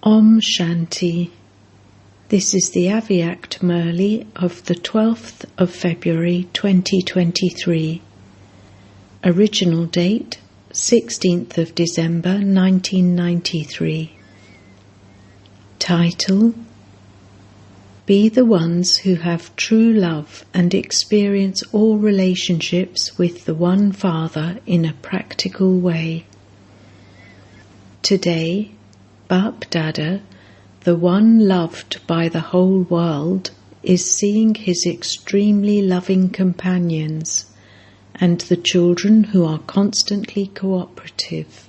Om Shanti. This is the Avyact Murli of the 12th of February 2023. Original date 16th of December 1993. Title: Be the ones who have true love and experience all relationships with the One Father in a practical way. Today, Bap Dada, the one loved by the whole world, is seeing his extremely loving companions and the children who are constantly cooperative.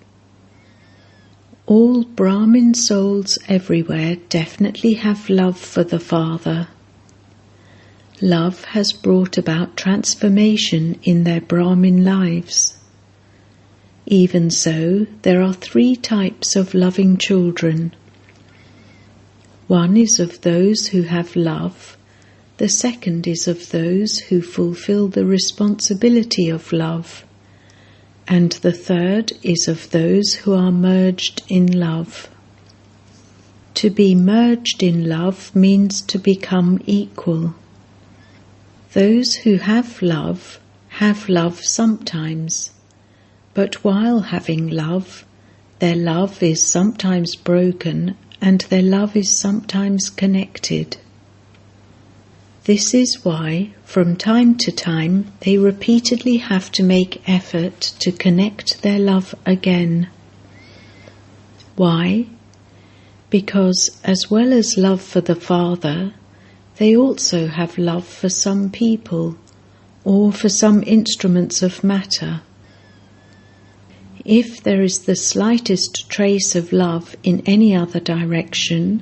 All Brahmin souls everywhere definitely have love for the Father. Love has brought about transformation in their Brahmin lives. Even so, there are 3 types of loving children. One is of those who have love, the second is of those who fulfill the responsibility of love, and the third is of those who are merged in love. To be merged in love means to become equal. Those who have love sometimes, but while having love, their love is sometimes broken and their love is sometimes connected. This is why, from time to time, they repeatedly have to make effort to connect their love again. Why? Because as well as love for the Father, they also have love for some people or for some instruments of matter. If there is the slightest trace of love in any other direction,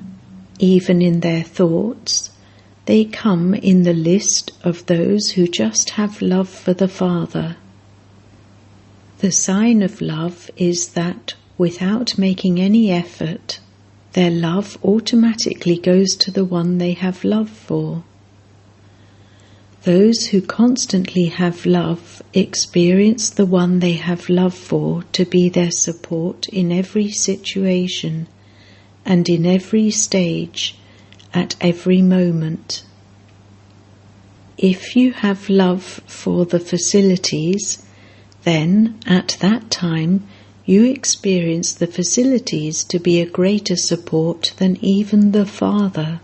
even in their thoughts, they come in the list of those who just have love for the Father. The sign of love is that, without making any effort, their love automatically goes to the one they have love for. Those who constantly have love experience the one they have love for to be their support in every situation and in every stage, at every moment. If you have love for the facilities, then at that time you experience the facilities to be a greater support than even the Father.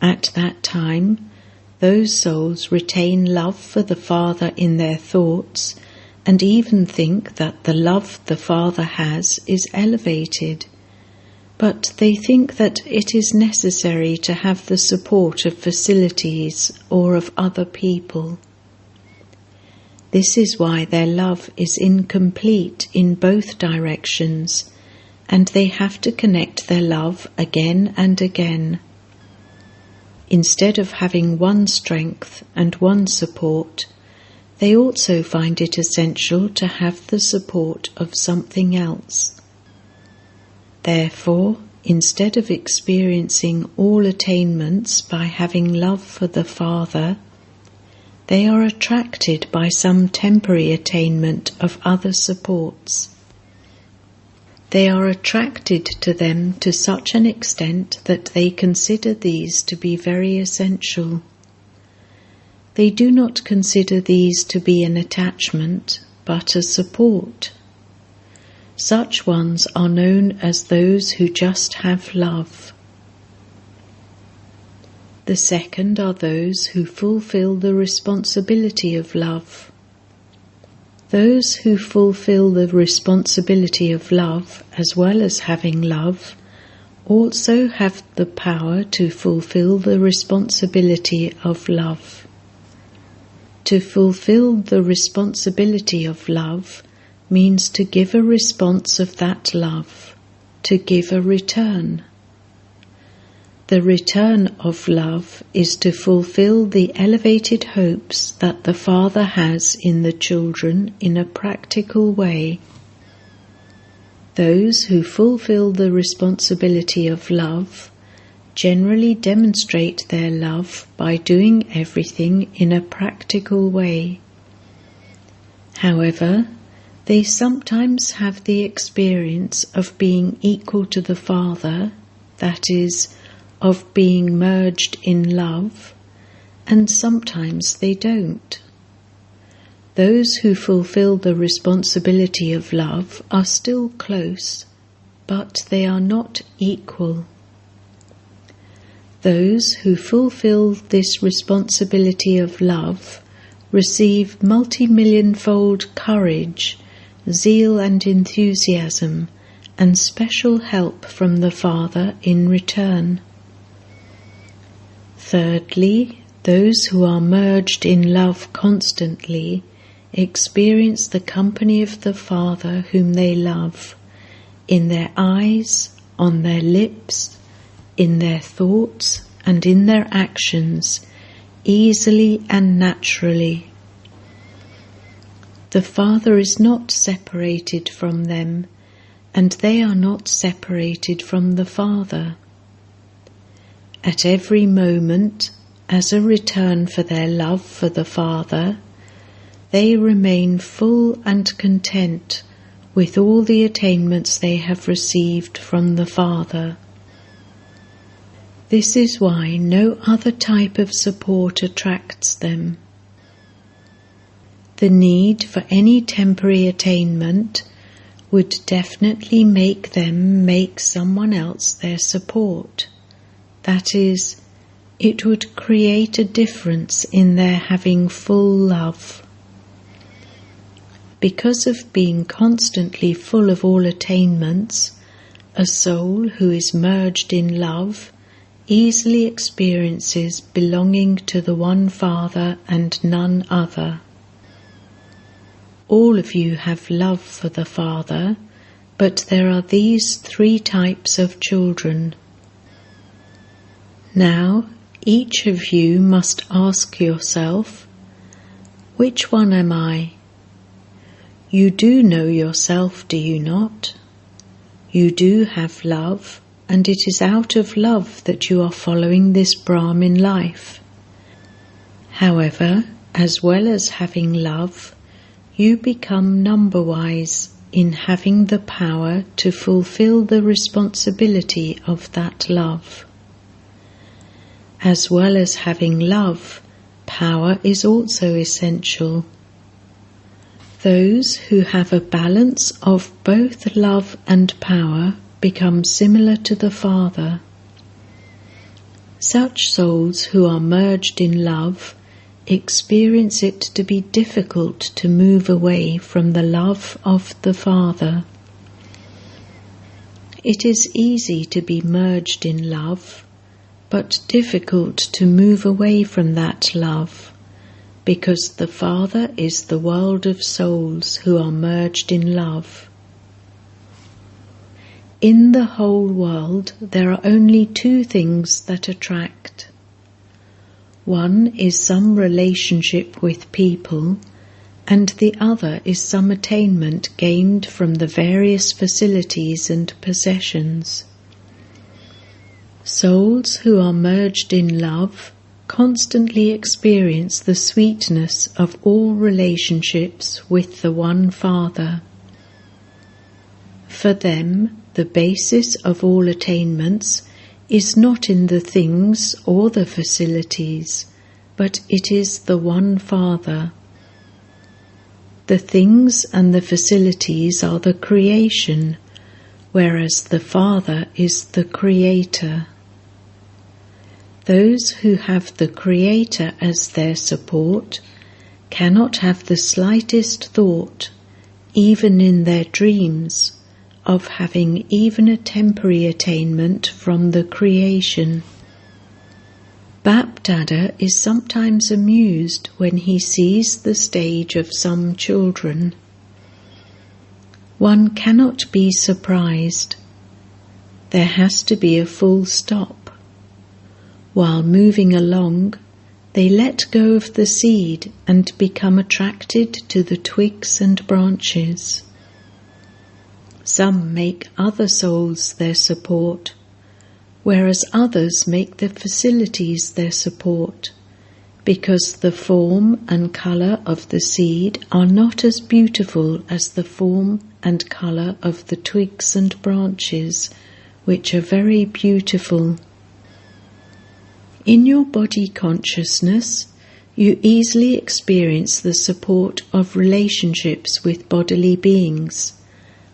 At that time, those souls retain love for the Father in their thoughts and even think that the love the Father has is elevated, but they think that it is necessary to have the support of facilities or of other people. This is why their love is incomplete in both directions, and they have to connect their love again and again. Instead of having one strength and one support, they also find it essential to have the support of something else. Therefore, instead of experiencing all attainments by having love for the Father, they are attracted by some temporary attainment of other supports. They are attracted to them to such an extent that they consider these to be very essential. They do not consider these to be an attachment, but a support. Such ones are known as those who just have love. The second are those who fulfill the responsibility of love. Those who fulfill the responsibility of love as well as having love also have the power to fulfill the responsibility of love. To fulfill the responsibility of love means to give a response of that love, to give a return. The return of love is to fulfill the elevated hopes that the Father has in the children in a practical way. Those who fulfill the responsibility of love generally demonstrate their love by doing everything in a practical way. However, They sometimes have the experience of being equal to the Father, that is, of being merged in love, and sometimes they don't. Those who fulfill the responsibility of love are still close, but they are not equal. Those who fulfill this responsibility of love receive multi-million-fold courage, zeal and enthusiasm, and special help from the Father in return. Thirdly, those who are merged in love constantly experience the company of the Father whom they love, in their eyes, on their lips, in their thoughts, and in their actions, easily and naturally. The Father is not separated from them, and they are not separated from the Father. At every moment, as a return for their love for the Father, they remain full and content with all the attainments they have received from the Father. This is why no other type of support attracts them. The need for any temporary attainment would definitely make them make someone else their support. That is, it would create a difference in their having full love. Because of being constantly full of all attainments, a soul who is merged in love easily experiences belonging to the one Father and none other. All of you have love for the Father, but there are these three types of children. Now, each of you must ask yourself, which one am I? You do know yourself, do you not? You do have love, and it is out of love that you are following this Brahmin life. However, as well as having love, you become number-wise in having the power to fulfill the responsibility of that love. As well as having love, power is also essential. Those who have a balance of both love and power become similar to the Father. Such souls who are merged in love experience it to be difficult to move away from the love of the Father. It is easy to be merged in love, but difficult to move away from that love, because the Father is the world of souls who are merged in love. In the whole world there are only two things that attract. One is some relationship with people, and the other is some attainment gained from the various facilities and possessions. Souls who are merged in love constantly experience the sweetness of all relationships with the one Father. For them, the basis of all attainments is not in the things or the facilities, but it is the one Father. The things and the facilities are the creation, whereas the Father is the Creator. Those who have the Creator as their support cannot have the slightest thought, even in their dreams, of having even a temporary attainment from the creation. Bap-Dada is sometimes amused when he sees the stage of some children. One cannot be surprised. There has to be a full stop. While moving along, they let go of the seed and become attracted to the twigs and branches. Some make other souls their support, whereas others make the facilities their support, because the form and colour of the seed are not as beautiful as the form and colour of the twigs and branches, which are very beautiful. In your body consciousness, you easily experience the support of relationships with bodily beings,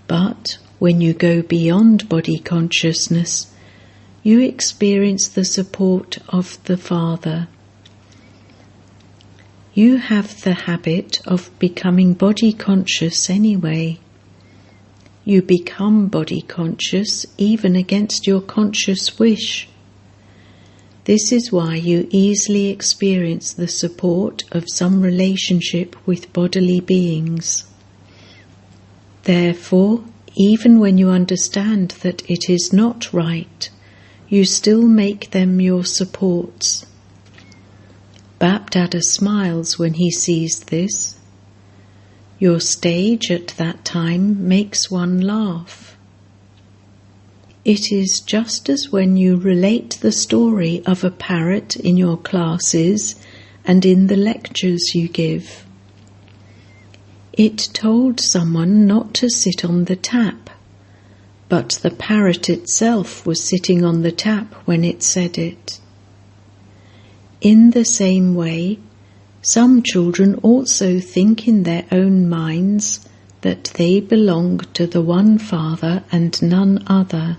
but when you go beyond body consciousness, you experience the support of the Father. You have the habit of becoming body conscious anyway. You become body conscious even against your conscious wish. This is why you easily experience the support of some relationship with bodily beings. Therefore, even when you understand that it is not right, you still make them your supports. Bapdada smiles when he sees this. Your stage at that time makes one laugh. It is just as when you relate the story of a parrot in your classes and in the lectures you give. It told someone not to sit on the tap, but the parrot itself was sitting on the tap when it said it. In the same way, some children also think in their own minds that they belong to the one Father and none other.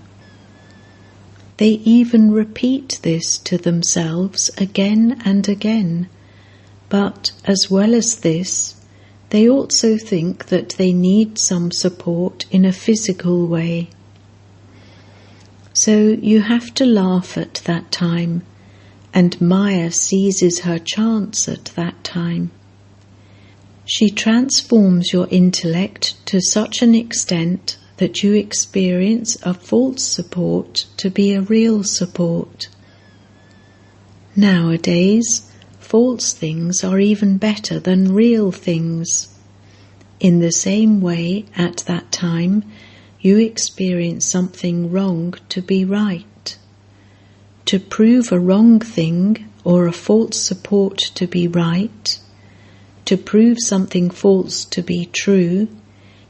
They even repeat this to themselves again and again, but as well as this, they also think that they need some support in a physical way. So you have to laugh at that time, and Maya seizes her chance at that time. She transforms your intellect to such an extent that you experience a false support to be a real support. Nowadays, false things are even better than real things. In the same way, at that time, you experience something wrong to be right. To prove a wrong thing or a false support to be right, to prove something false to be true,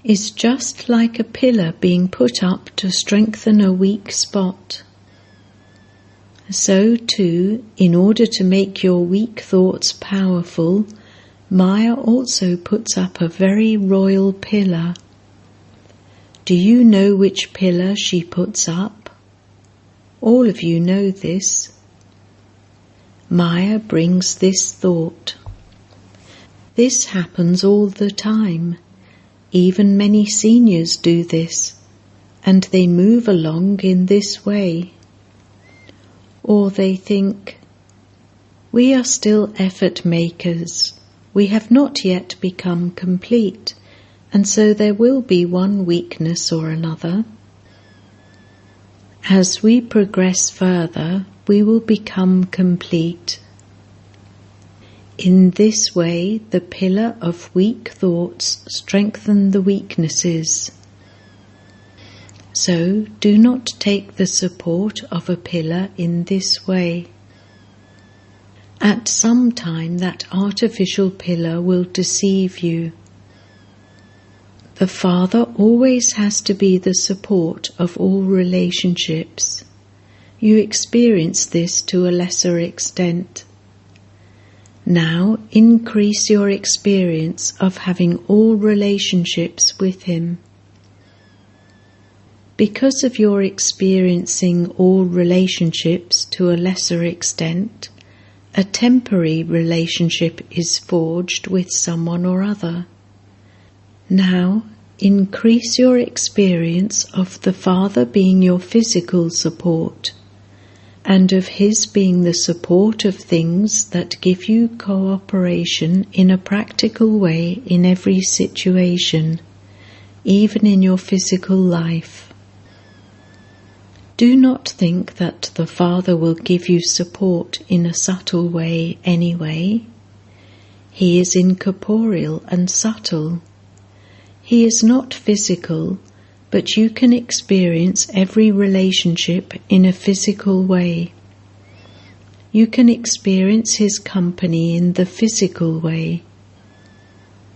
is just like a pillar being put up to strengthen a weak spot. So too, in order to make your weak thoughts powerful, Maya also puts up a very royal pillar. Do you know which pillar she puts up? All of you know this. Maya brings this thought. This happens all the time. Even many seniors do this, and they move along in this way. Or they think, we are still effort makers. We have not yet become complete, and so there will be one weakness or another. As we progress further, we will become complete. In this way, the pillar of weak thoughts strengthen the weaknesses. So, do not take the support of a pillar in this way. At some time, that artificial pillar will deceive you. The Father always has to be the support of all relationships. You experience this to a lesser extent. Now increase your experience of having all relationships with Him. Because of your experiencing all relationships to a lesser extent, a temporary relationship is forged with someone or other. Now, increase your experience of the Father being your physical support, and of His being the support of things that give you cooperation in a practical way in every situation, even in your physical life. Do not think that the Father will give you support in a subtle way anyway. He is incorporeal and subtle. He is not physical, but you can experience every relationship in a physical way. you can experience his company in the physical way.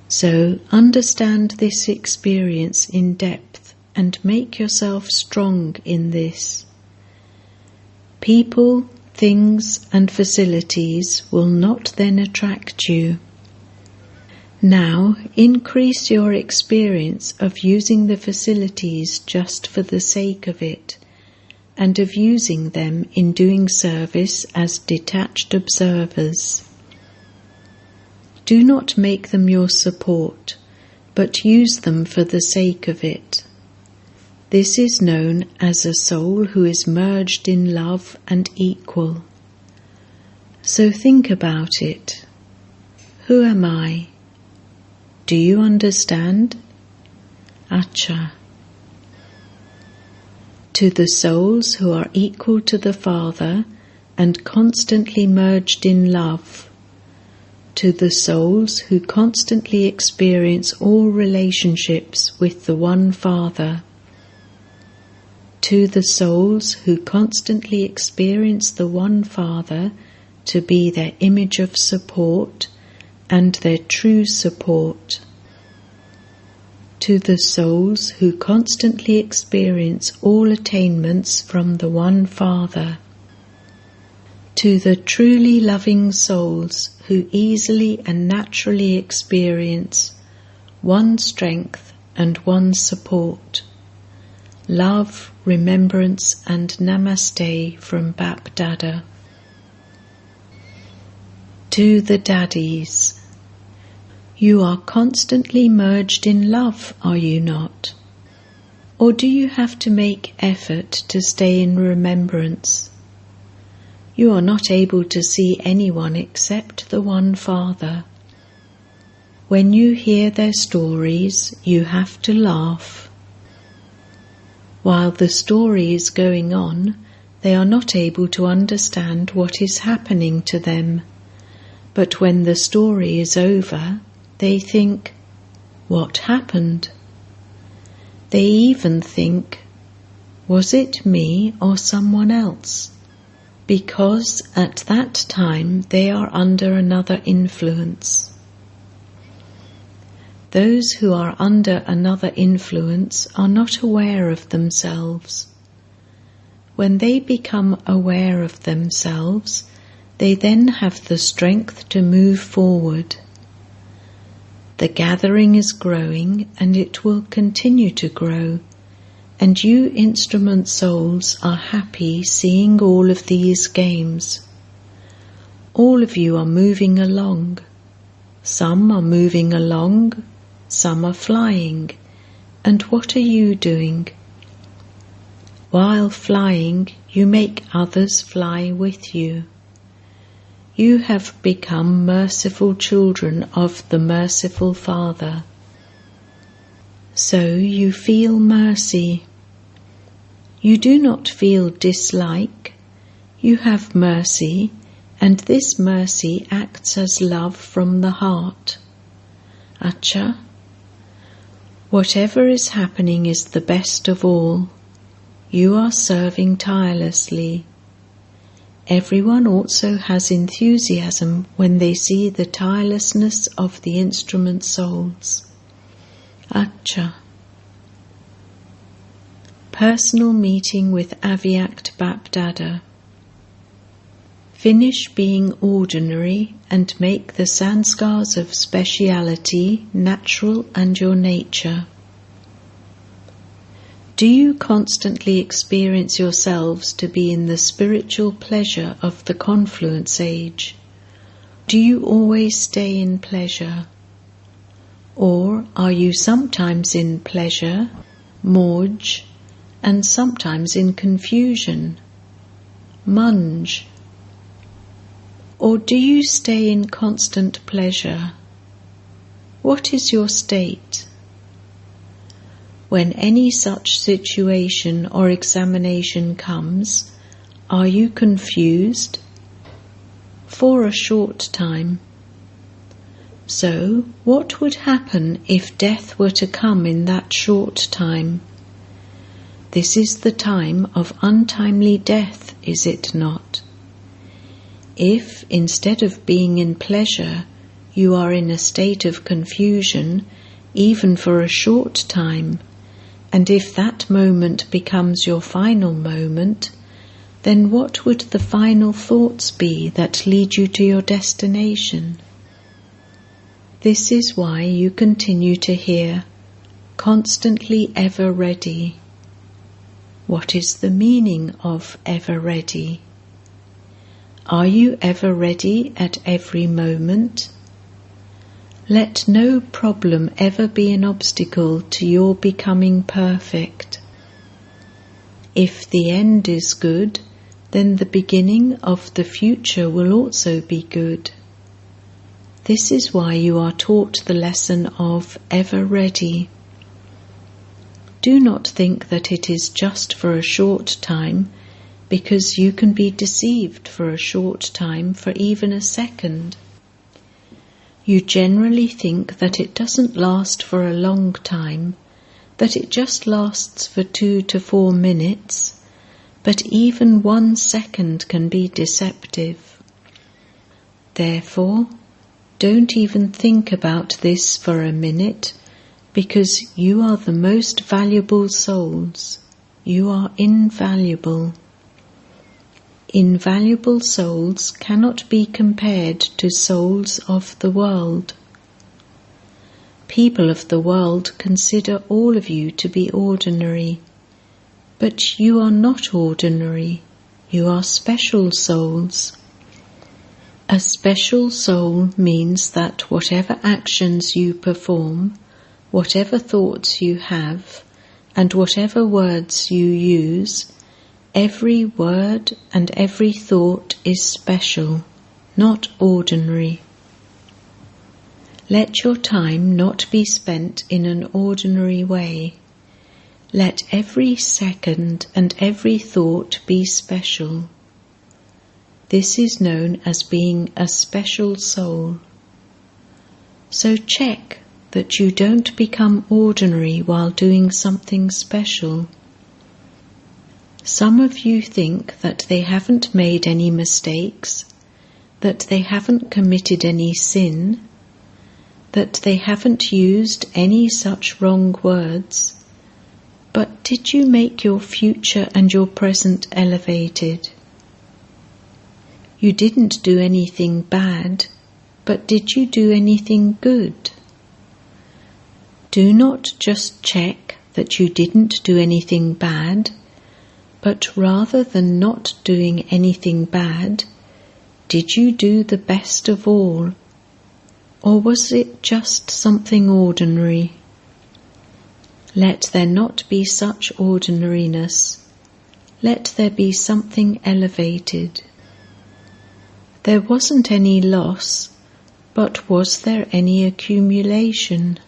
So understand this experience in depth and make yourself strong in this. People, things and facilities will not then attract you. Now increase your experience of using the facilities just for the sake of it, and of using them in doing service as detached observers. Do not make them your support, but use them for the sake of it. This is known as a soul who is merged in love and equal. So think about it. Who am I? Do you understand? Acha. To the souls who are equal to the Father and constantly merged in love. To the souls who constantly experience all relationships with the one Father. To the souls who constantly experience the one Father to be their image of support and their true support. To the souls who constantly experience all attainments from the one Father. To the truly loving souls who easily and naturally experience one strength and one support. Love, remembrance and namaste from Bap Dada. To the daddies. You are constantly merged in love, are you not? Or do you have to make effort to stay in remembrance? You are not able to see anyone except the one Father. When you hear their stories, you have to laugh. While the story is going on, they are not able to understand what is happening to them. But when the story is over, they think, what happened? They even think, was it me or someone else? Because at that time they are under another influence. Those who are under another influence are not aware of themselves. When they become aware of themselves, they then have the strength to move forward. The gathering is growing and it will continue to grow, and you instrument souls are happy seeing all of these games. All of you are moving along. Some are moving along, some are flying. And what are you doing? While flying, you make others fly with you. You have become merciful children of the merciful Father. So you feel mercy. You do not feel dislike. You have mercy, and this mercy acts as love from the heart. Acha. Whatever is happening is the best of all. You are serving tirelessly. Everyone also has enthusiasm when they see the tirelessness of the instrument souls. Acha. Personal meeting with Avyakt Bap Dada. Finish being ordinary and make the sanskars of speciality natural and your nature. Do you constantly experience yourselves to be in the spiritual pleasure of the confluence age? Do you always stay in pleasure? Or are you sometimes in pleasure, mauj, and sometimes in confusion, munj? Or do you stay in constant pleasure? What is your state? When any such situation or examination comes, are you confused? For a short time. So, what would happen if death were to come in that short time? This is the time of untimely death, is it not? If, instead of being in pleasure, you are in a state of confusion, even for a short time, and if that moment becomes your final moment, then what would the final thoughts be that lead you to your destination? This is why you continue to hear, constantly ever ready. What is the meaning of ever ready? Are you ever ready at every moment? Let no problem ever be an obstacle to your becoming perfect. If the end is good, then the beginning of the future will also be good. This is why you are taught the lesson of ever ready. Do not think that it is just for a short time, because you can be deceived for a short time, for even a second. You generally think that it doesn't last for a long time, that it just lasts for 2 to 4 minutes, but even 1 second can be deceptive. Therefore, don't even think about this for a minute, because you are the most valuable souls. You are invaluable. Invaluable souls cannot be compared to souls of the world. People of the world consider all of you to be ordinary, but you are not ordinary. You are special souls. A special soul means that whatever actions you perform, whatever thoughts you have, and whatever words you use, every word and every thought is special, not ordinary. Let your time not be spent in an ordinary way. Let every second and every thought be special. This is known as being a special soul. So check that you don't become ordinary while doing something special. Some of you think that they haven't made any mistakes, that they haven't committed any sin, that they haven't used any such wrong words. But did you make your future and your present elevated? You didn't do anything bad, but did you do anything good? Do not just check that you didn't do anything bad, but rather than not doing anything bad, did you do the best of all, or was it just something ordinary? Let there not be such ordinariness. Let there be something elevated. There wasn't any loss, but was there any accumulation?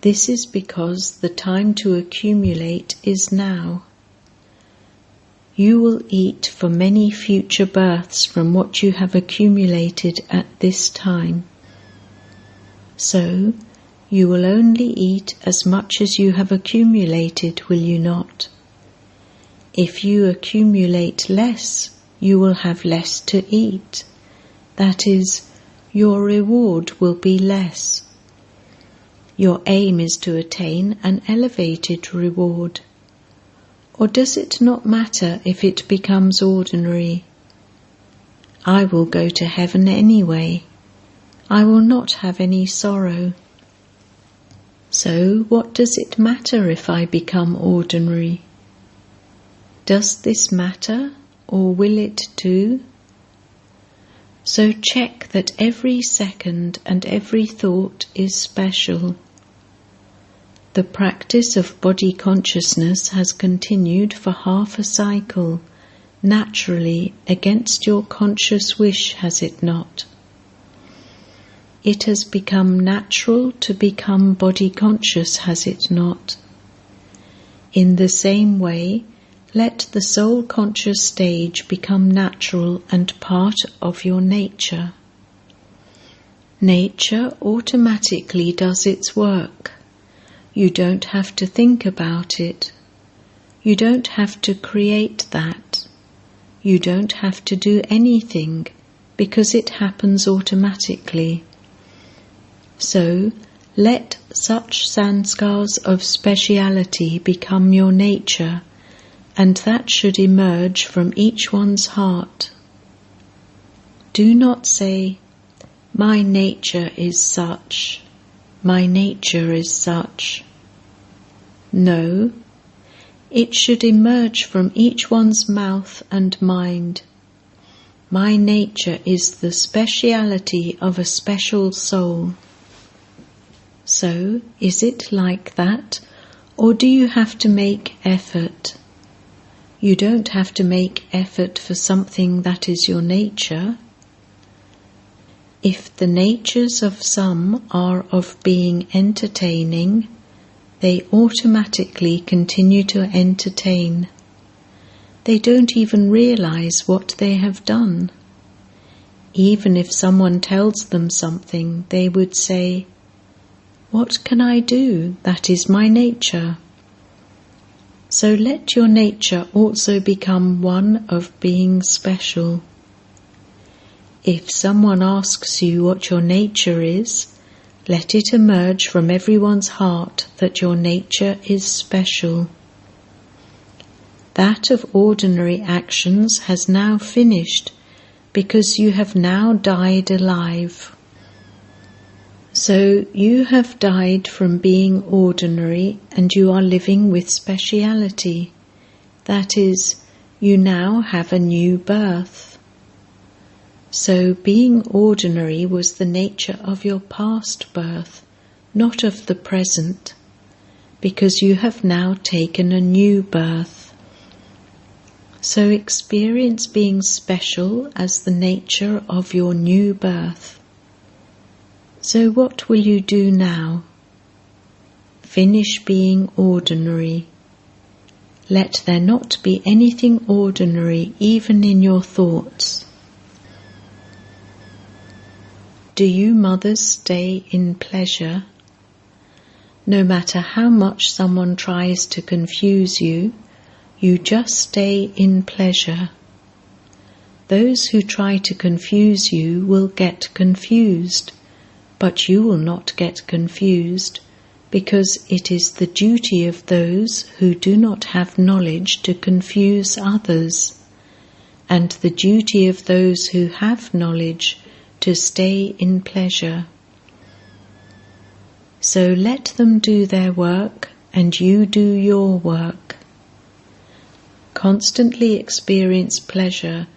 This is because the time to accumulate is now. You will eat for many future births from what you have accumulated at this time. So, you will only eat as much as you have accumulated, will you not? If you accumulate less, you will have less to eat. That is, your reward will be less. Your aim is to attain an elevated reward. Or does it not matter if it becomes ordinary? I will go to heaven anyway. I will not have any sorrow. So what does it matter if I become ordinary? Does this matter, or will it do? So check that every second and every thought is special. The practice of body consciousness has continued for half a cycle, naturally against your conscious wish, has it not? It has become natural to become body conscious, has it not? In the same way, let the soul conscious stage become natural and part of your nature. Nature automatically does its work. You don't have to think about it. You don't have to create that. You don't have to do anything because it happens automatically. So, let such sanskars of speciality become your nature, and that should emerge from each one's heart. Do not say, "My nature is such, my nature is such." No, it should emerge from each one's mouth and mind. My nature is the speciality of a special soul. So, is it like that, or do you have to make effort? You don't have to make effort for something that is your nature. If the natures of some are of being entertaining, they automatically continue to entertain. They don't even realize what they have done. Even if someone tells them something, they would say, "What can I do? That is my nature." So let your nature also become one of being special. If someone asks you what your nature is, let it emerge from everyone's heart that your nature is special. That of ordinary actions has now finished because you have now died alive. So you have died from being ordinary and you are living with speciality. That is, you now have a new birth. So being ordinary was the nature of your past birth, not of the present, because you have now taken a new birth. So experience being special as the nature of your new birth. So what will you do now? Finish being ordinary. Let there not be anything ordinary even in your thoughts. Do you mothers stay in pleasure? No matter how much someone tries to confuse you, you just stay in pleasure. Those who try to confuse you will get confused, but you will not get confused, because it is the duty of those who do not have knowledge to confuse others, and the duty of those who have knowledge to stay in pleasure. So let them do their work and you do your work. Constantly experience pleasure,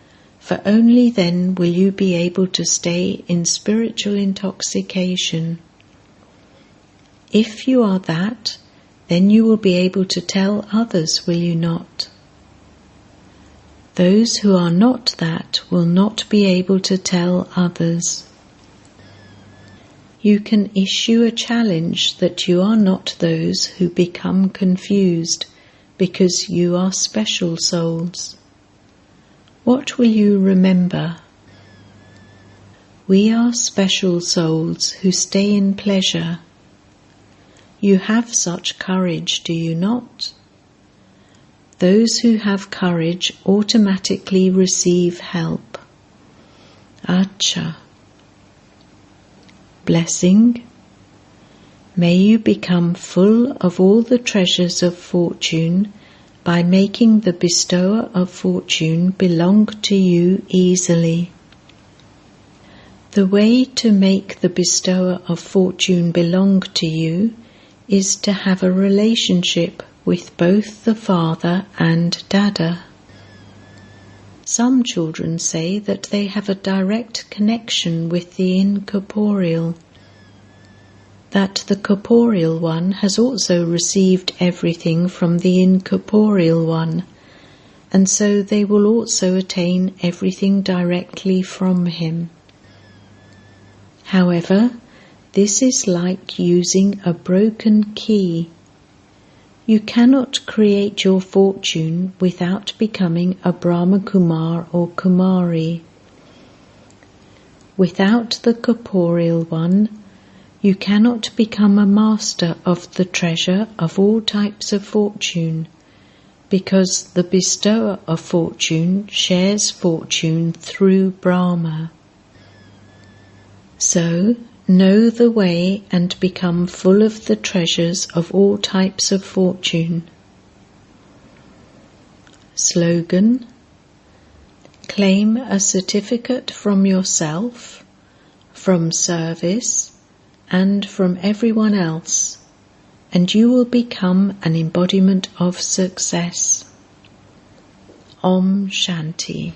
for only then will you be able to stay in spiritual intoxication. If you are that, then you will be able to tell others, will you not? Those who are not that will not be able to tell others. You can issue a challenge that you are not those who become confused, because you are special souls. What will you remember? We are special souls who stay in pleasure. You have such courage, do you not? Those who have courage automatically receive help. Acha. Blessing. May you become full of all the treasures of fortune by making the bestower of fortune belong to you easily. The way to make the bestower of fortune belong to you is to have a relationship with both the father and Dada. Some children say that they have a direct connection with the incorporeal, that the corporeal one has also received everything from the incorporeal one, and so they will also attain everything directly from him. However, this is like using a broken key. You cannot create your fortune without becoming a Brahma Kumar or Kumari. Without the corporeal one, you cannot become a master of the treasure of all types of fortune, because the bestower of fortune shares fortune through Brahma. So, know the way and become full of the treasures of all types of fortune. Slogan: claim a certificate from yourself, from service, and from everyone else, and you will become an embodiment of success. Om Shanti.